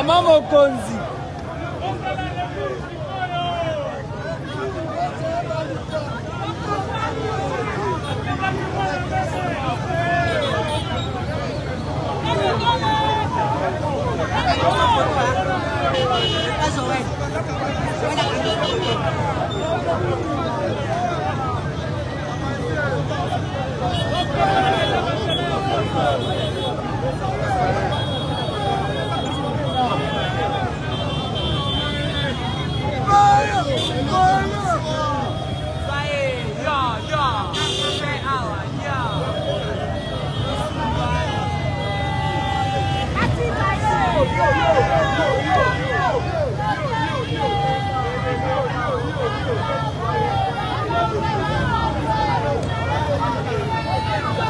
Maman Mokonzi.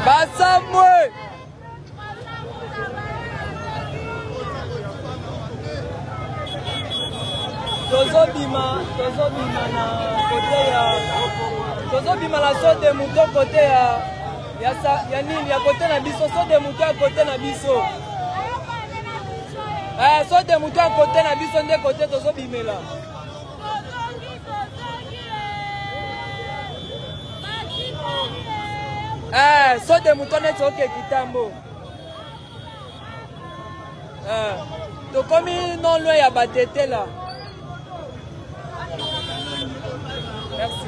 Basamwe tozobima na kote ya tozobima na so de muto kote ya nini ya kote na biso so de muto ya kote na biso so de muto ya kote na biso nde kote tozobimela so de muto neti oke kitambo tokomi non loin ya batete là. Merci.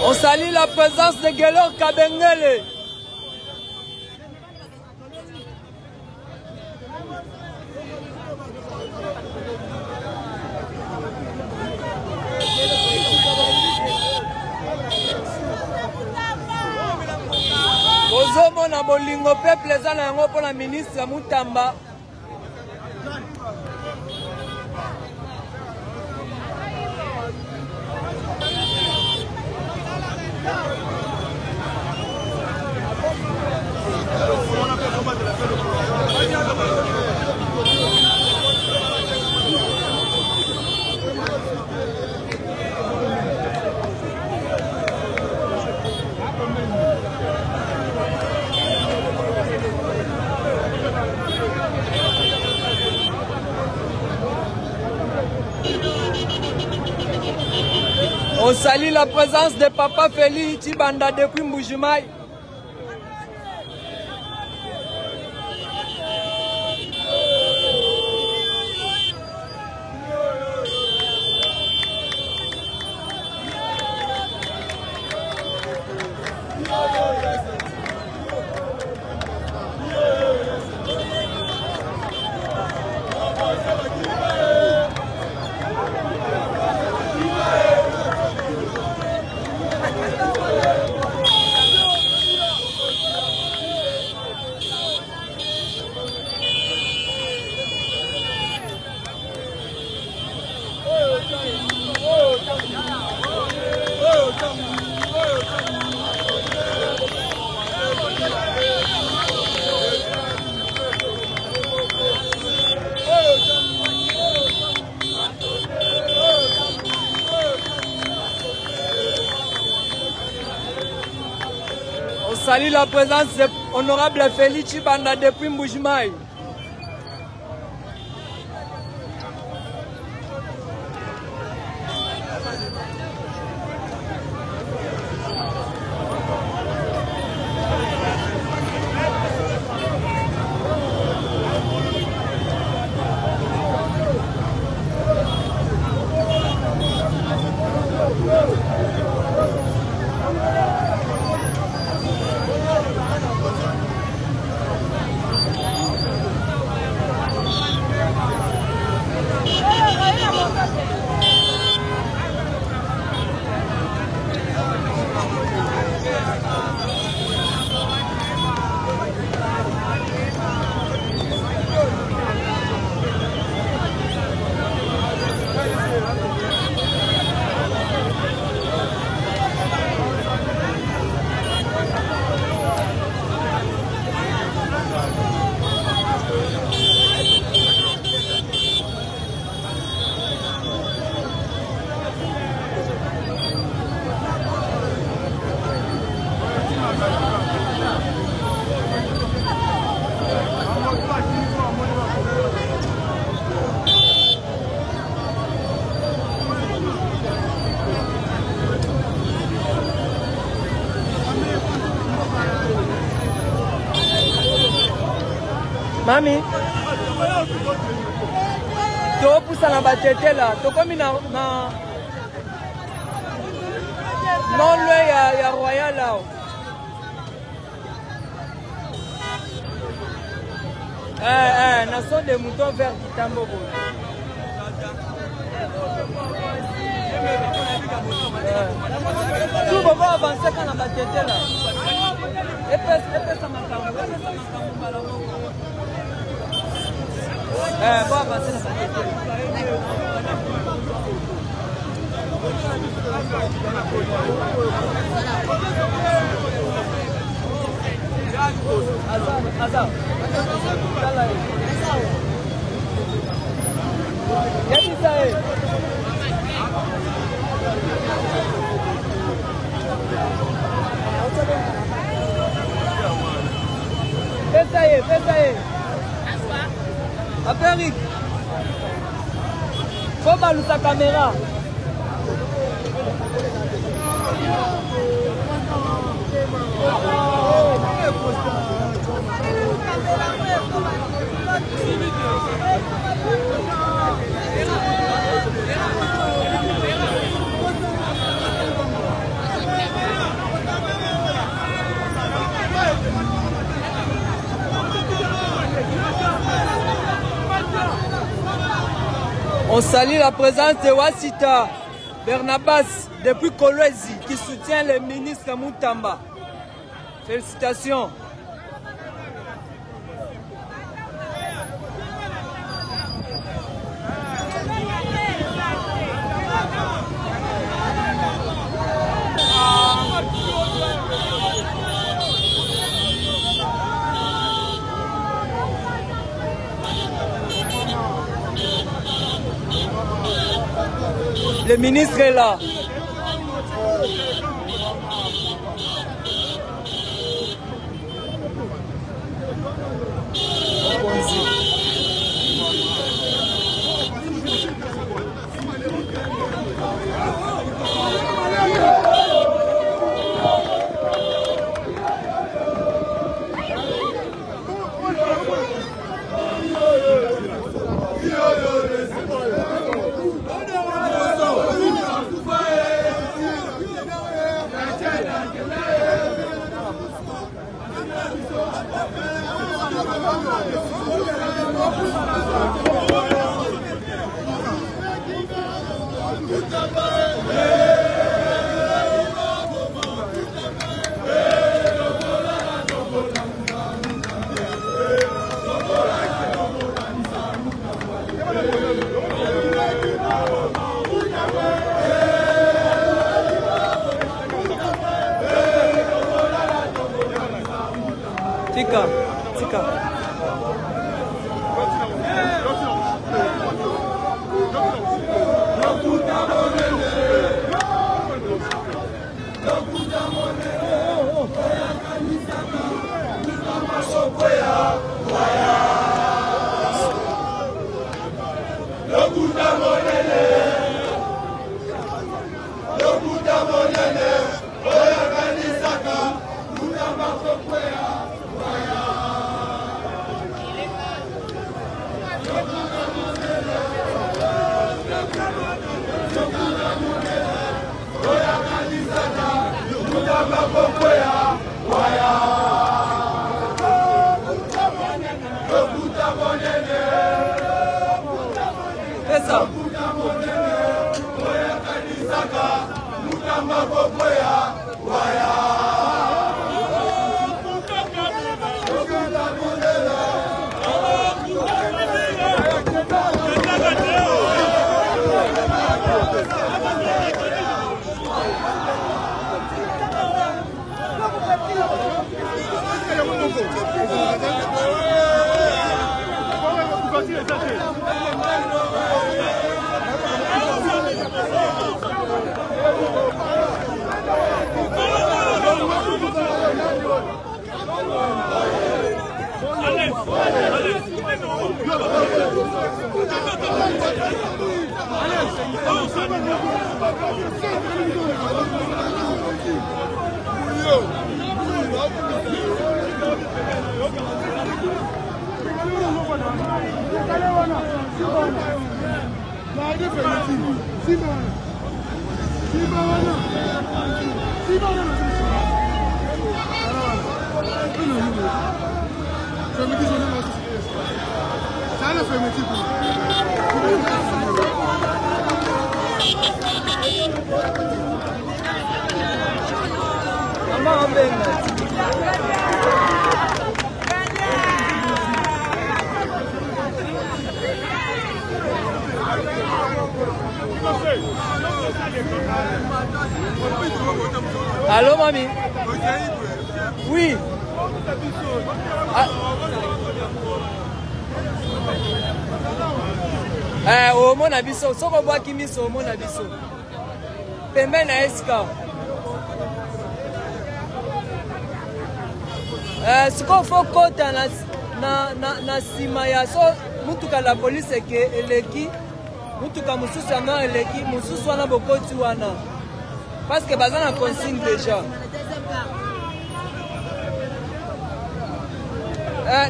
On salue la présence de Gelor Kabengele. Ozomona bolingo peuple eza na yango pour la ministre Mutamba. On salue la présence de Papa Félix Tibanda depuis Mbujimaï. On salue la présence de l'honorable Félix Tibanda depuis Mbujimaï. Mami, to poussa na batete là, to comme na non le ya royal là. Nation des moutons vers Kitambogo. Tout va avancer quand la batete là. Epesa makambo. Va avancer la batete. Azar. Fais ça y est. Après Rick, faut balancer sa caméra. On salue la présence de Wasita Bernabas depuis Kolwezi qui soutient le ministre Moutamba. Félicitations. Le ministre est là. Tika. Allô, mamie? Oui. Au mon abisso, so ko boaki miso au mon abisso. Pembe na eska. Siko fo kota na sima ya so mutuka la police ke eleki. Mutuka mususu anga eleki, mususu wana bokoti wana. Parce que baza na consigne déjà.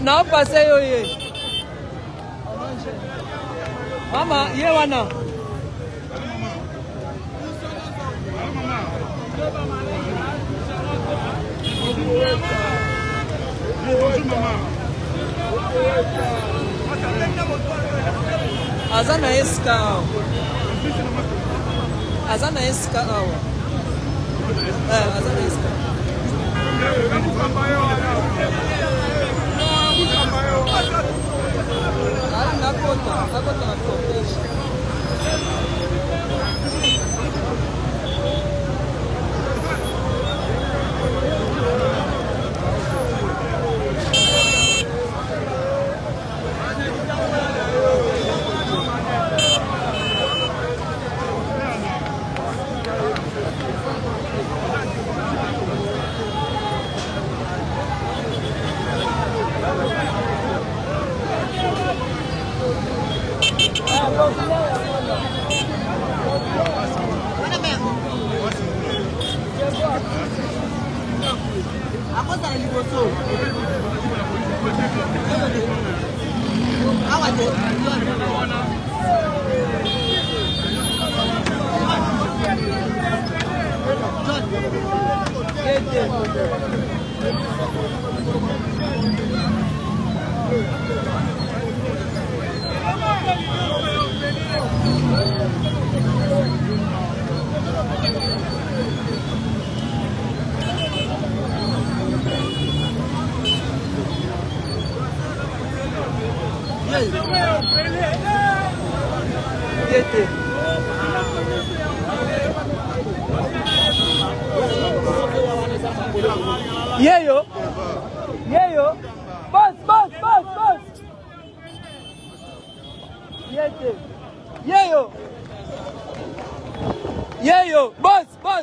Na passe yo ye. Mama, ye wana. Azana eska. Azana eska awa. Azana eska. Yeyo, yeyo, boss. Yete, yeyo, boss.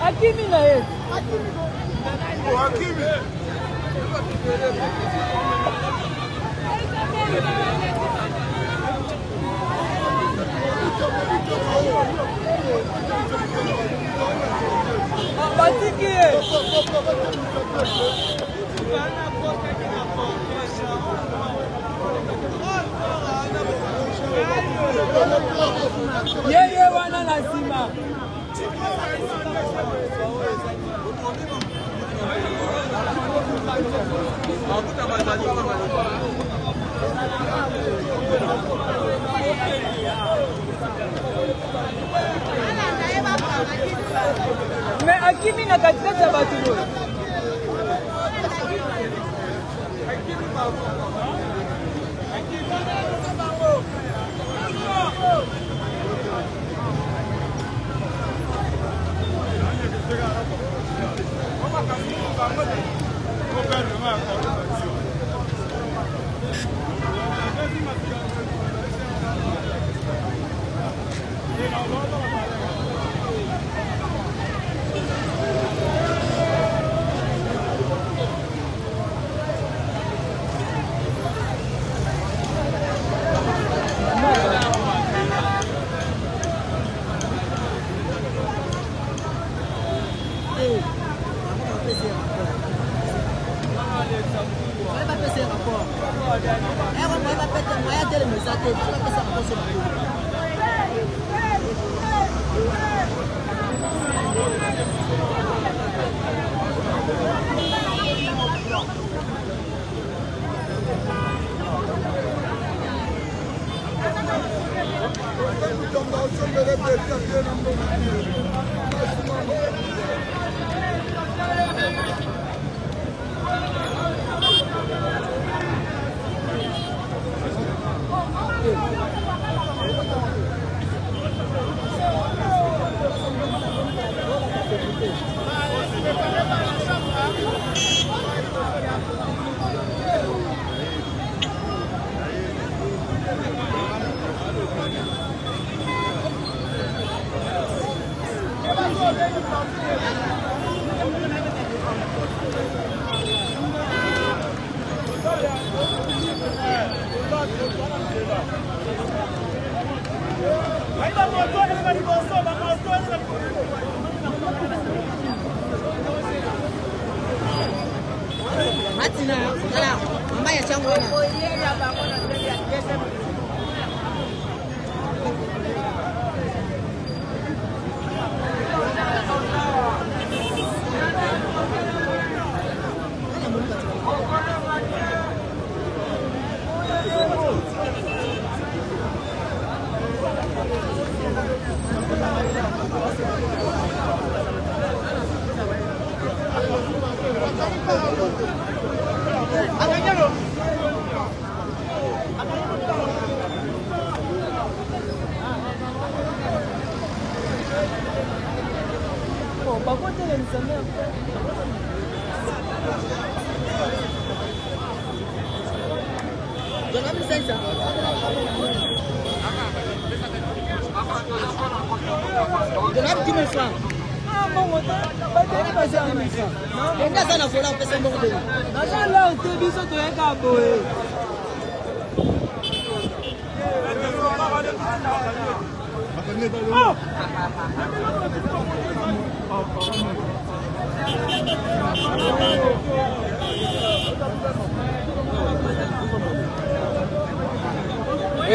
Hakimi na yeye. Hakimi. Batikie. Yeye wana lazima. Mais akimi na katikati ya batu boye.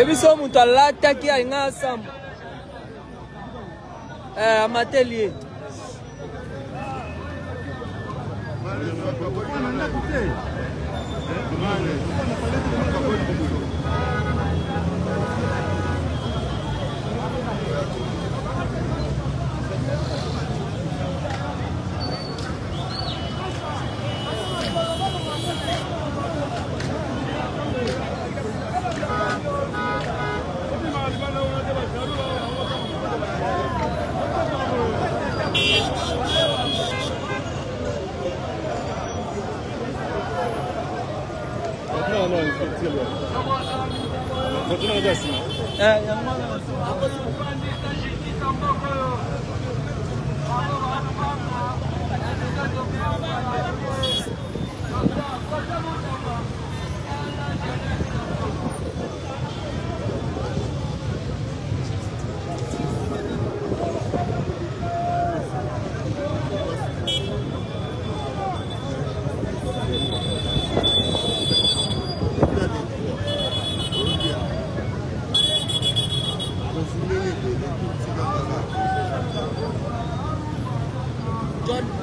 Ebiso mutu alataki ainga sam amatelier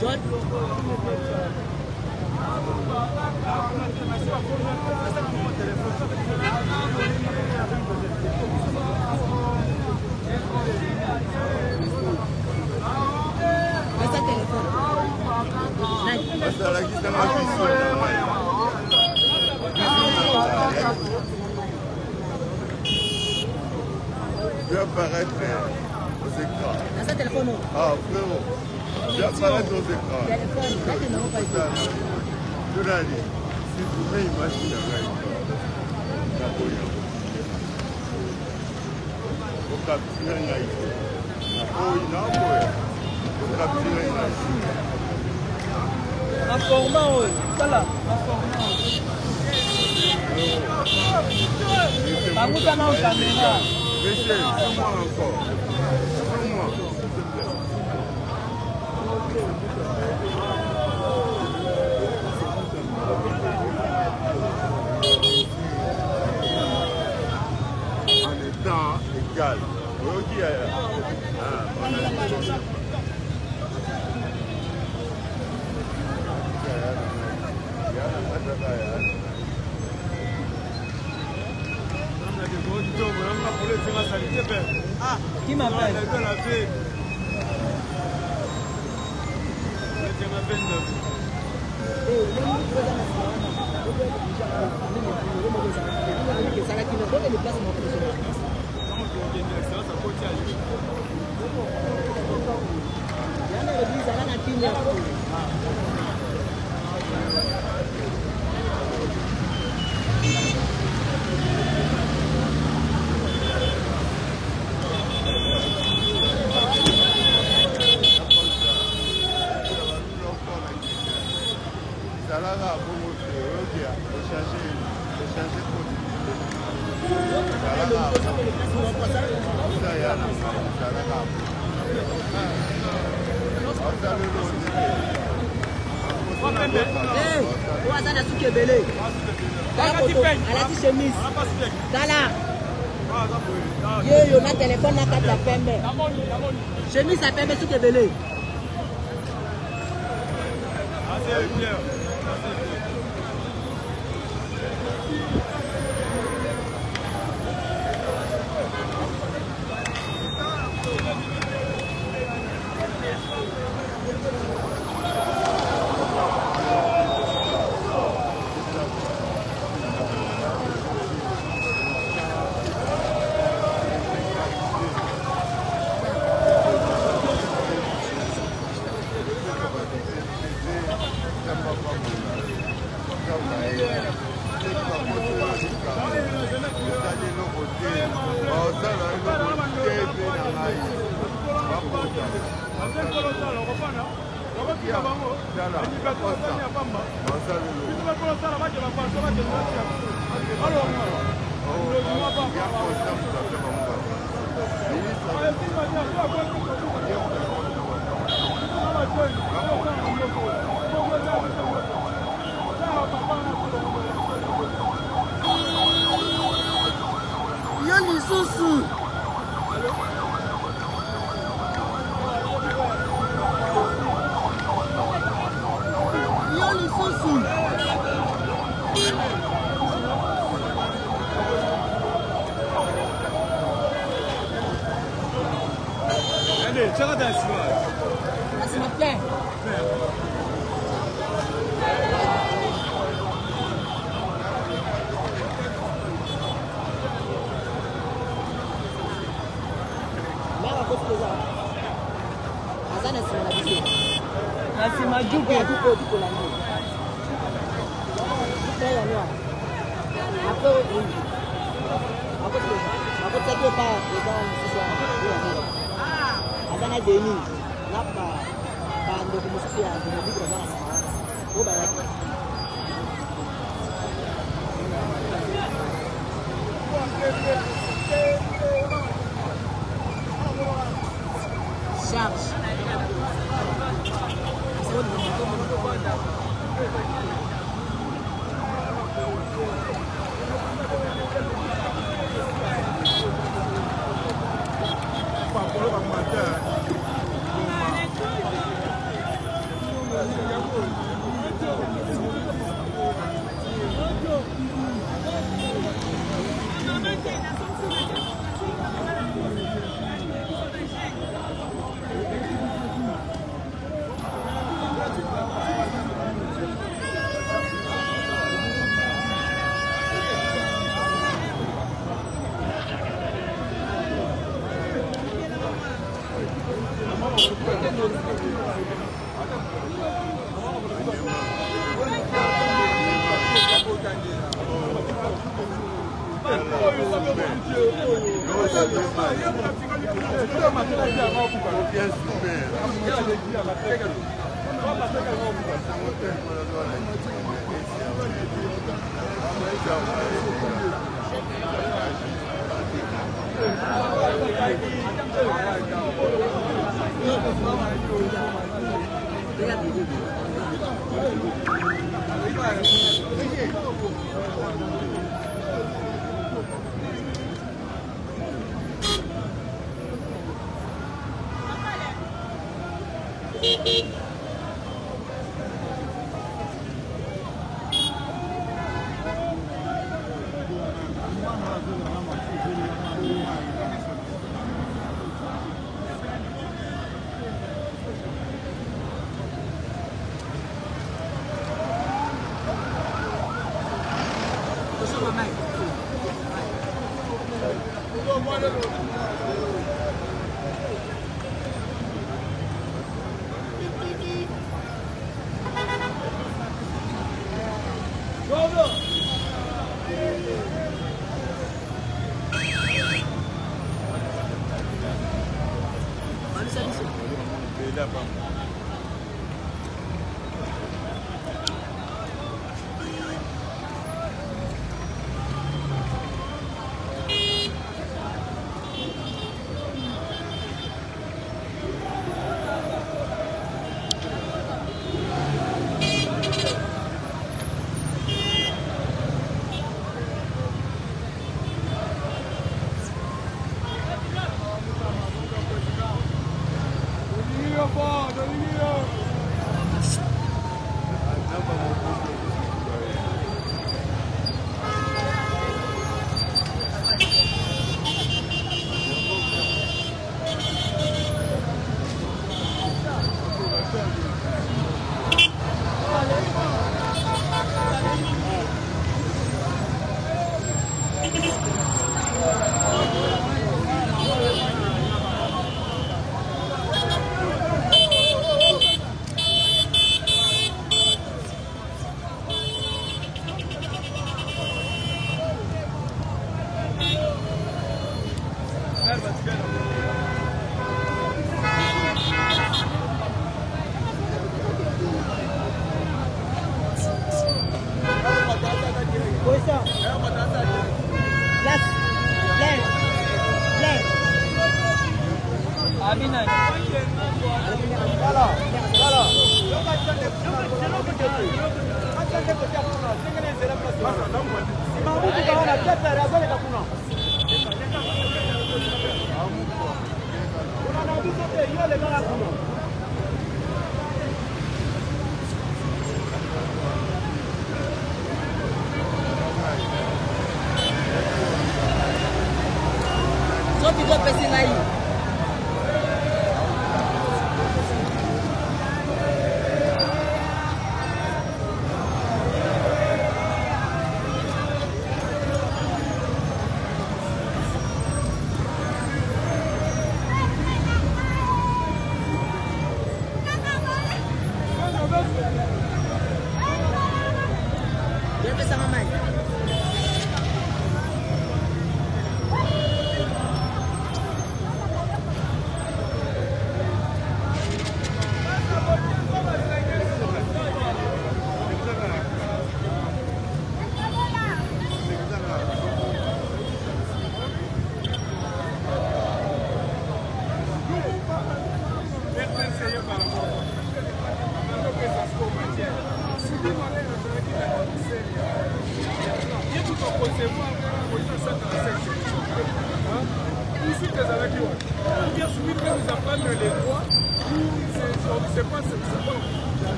John apparaître aux écrans. Dans ce téléphone? Ah, frérot. J'apparaître aux écrans. Téléphone, là, tu n'as pas été. Je l'ai dit. Si vous voulez imaginer la Napoléon. Au capitaine Naïko. Oh, il a envoyé. Au capitaine Naïko. Informant, oui. Voilà, informant. Bamouka na caméra. Monsieur, fais-moi encore. Fais-moi, s'il te plaît. En étant égal. Qui m'appelle? Yo, na téléphone na carte la pembe. Chemise à pembe sous kebele.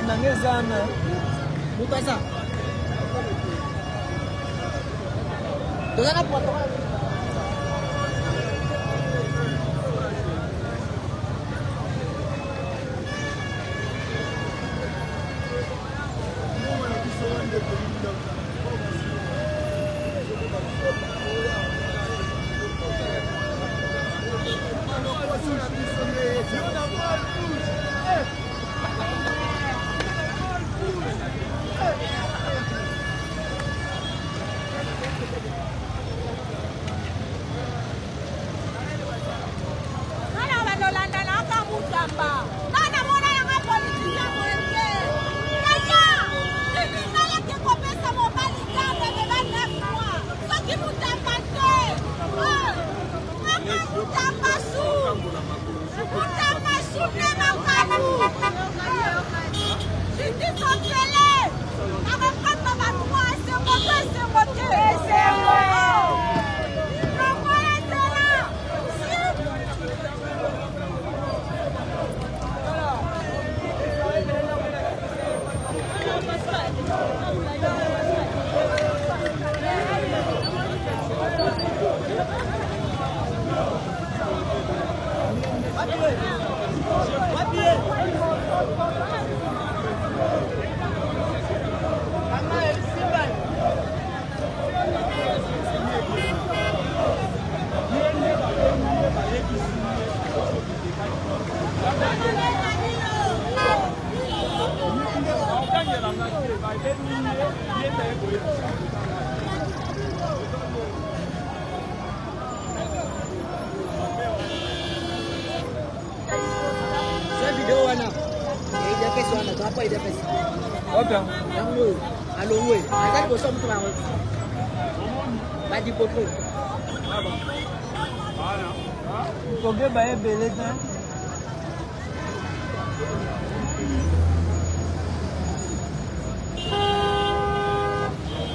nangezana. Mutasa. Dozana pour toi.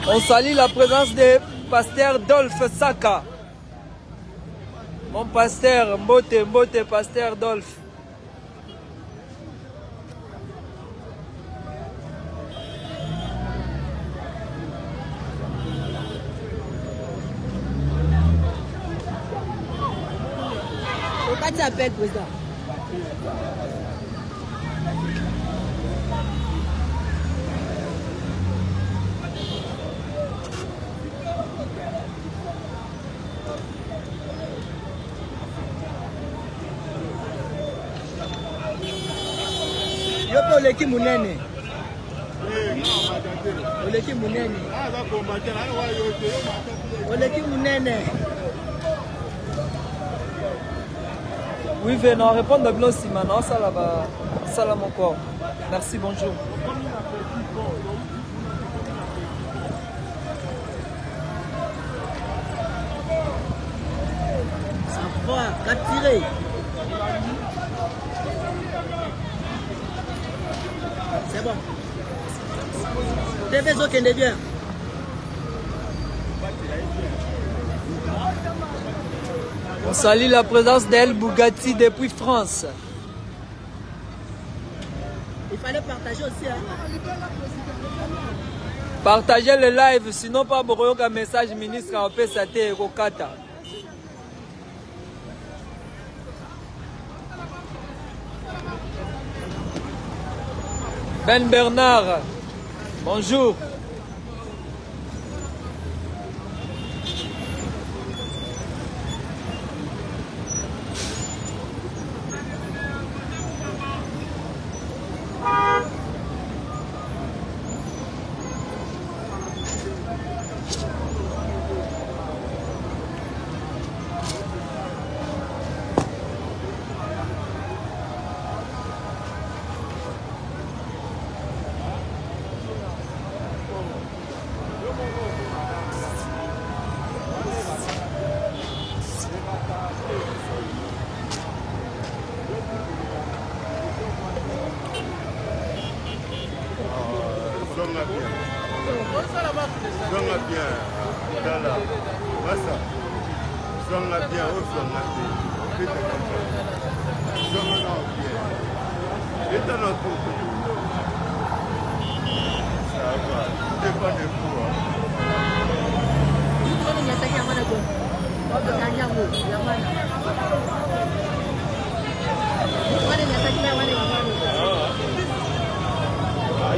On salue la présence de pasteur Dolph Saka. Mon pasteur, Mbote, pasteur Dolph. Pourquoi tu appelles président? Oleki munene. Oleki munene. Oleki munene. Oui, venons répondre à Blanc Simano, ça là-bas, ça là mon corps. Merci, bonjour. Ça va, capturer. C'est bon. TV Zo Kende bien. On salue la présence d'El Bugatti depuis France. Il fallait partager aussi. Hein? Partagez le live, sinon pas beaucoup de message ministre en PSAT et Kokata. Ben Bernard, bonjour.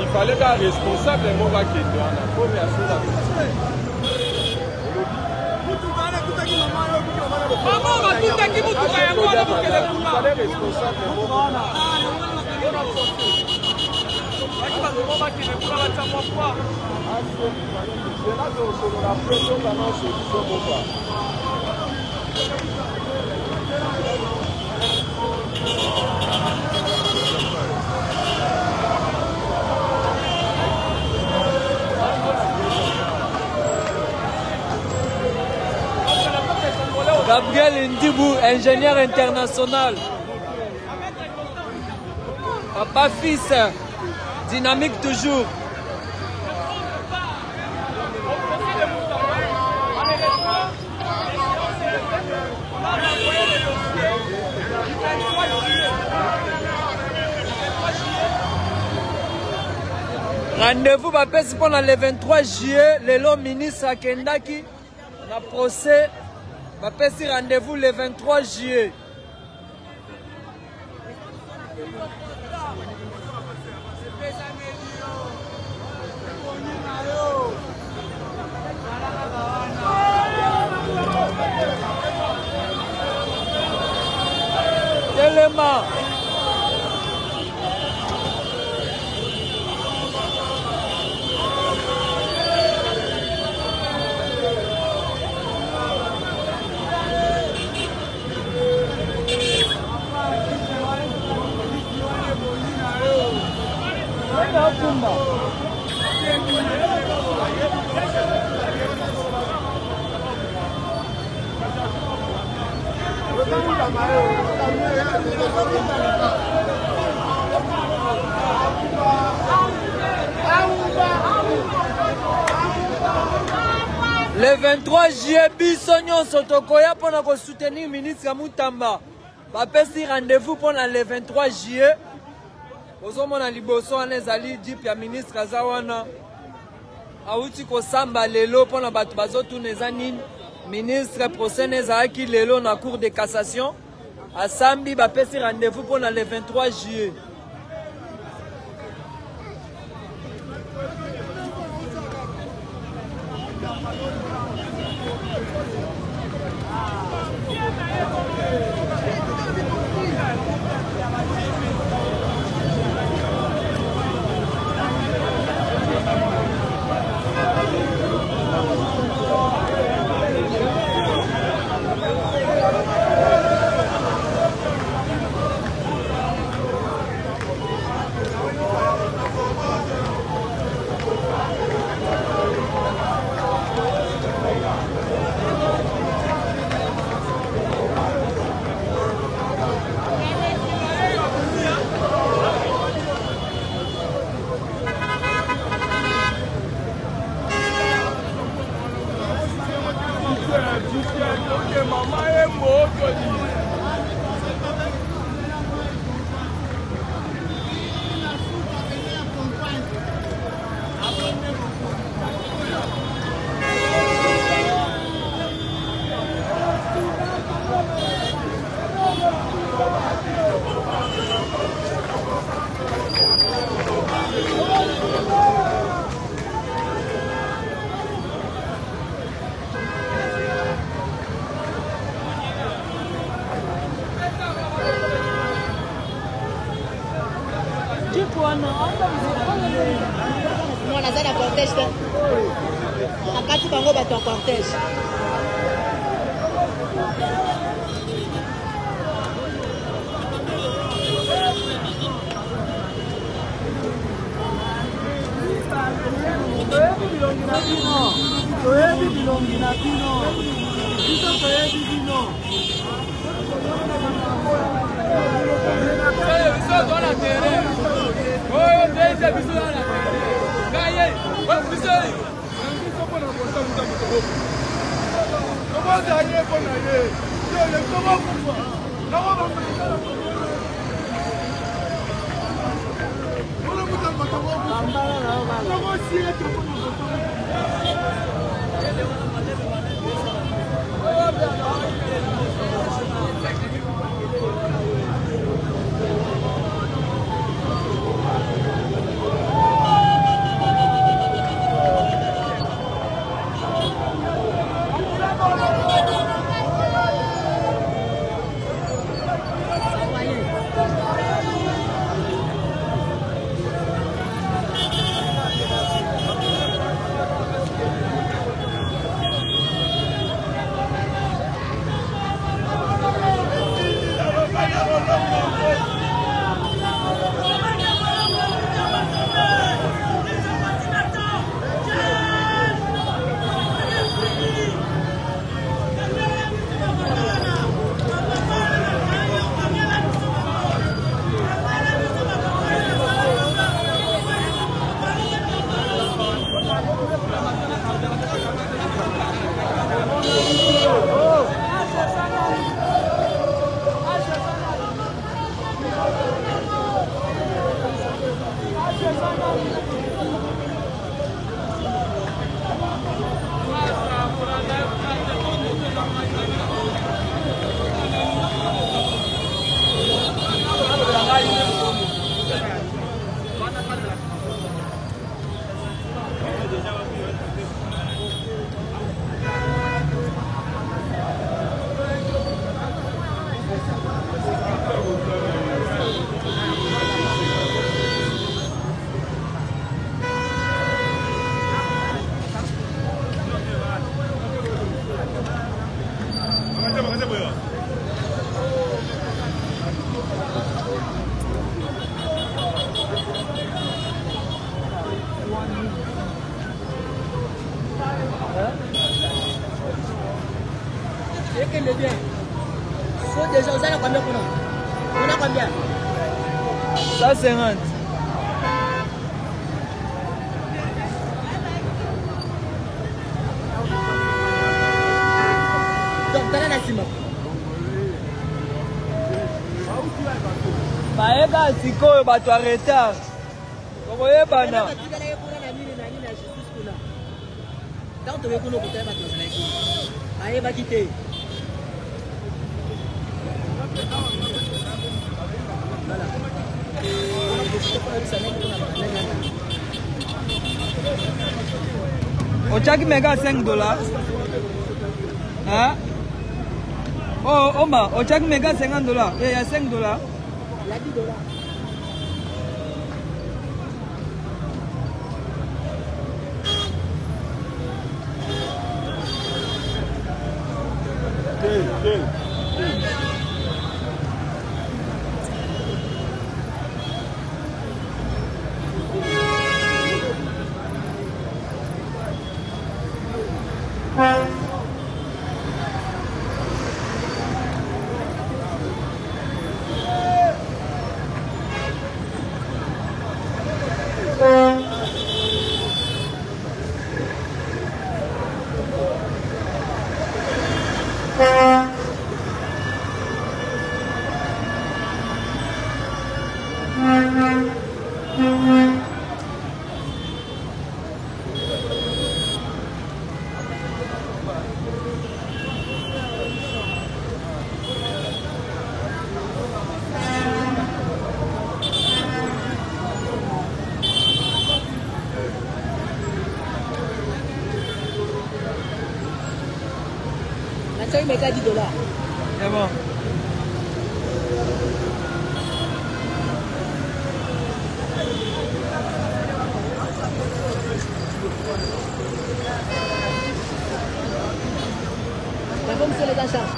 Il fallait qu'un responsable de Mova qui doit la première chose à faire. Gabriel Ndibou, ingénieur international. Papa fils, dynamique toujours. Rendez-vous pendant le 23 juillet, le ministre Akendaki, na procès. Rendez-vous le 23 juillet. Tellement. Le 23 juillet, Bissonyon Sotokoya pour soutenir le ministre Moutamba. Bapesi rendez-vous pour le 23 juillet. Ozomona liboso anezali dip ya ministre Azawana. Auti ko samba lelo pour na batu bazotuna ezani ministre procès nezaki lelo na cour de cassation. Asambi bapesi rendez-vous pour le 23 juillet. Non, naza na cortège te. Nakati bango bato en cortège. Comment Bien. So déjà, vous allez combien pour nous? On a combien? 150. Donc, t'as la ciment. Maeka sikoyo bato a retard. Okoyebana. Tant que vous ne pouvez pas aller, va quitter. Ochaki mega $5. Hein? Oh, Oma, Ochaki mega $50. Il y a $5. Il y a $10. Ça, il met $10. C'est bon. La bombe sur les achats.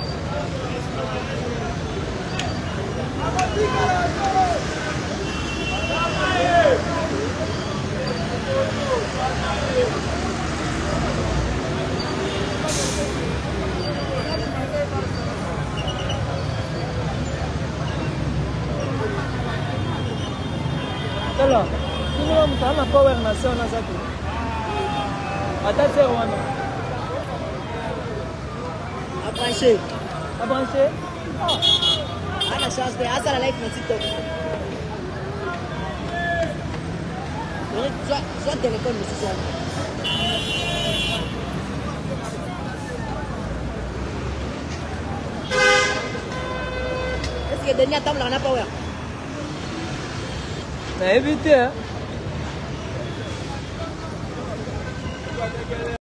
Tala, kini mtana power na sana zake. Ata zero wana. Abranché. Abranché? Ah, la chance de Asa la live sur TikTok. Soit téléphone, mais c'est ça. Est-ce que Denis attend la power? Na éviter, hein.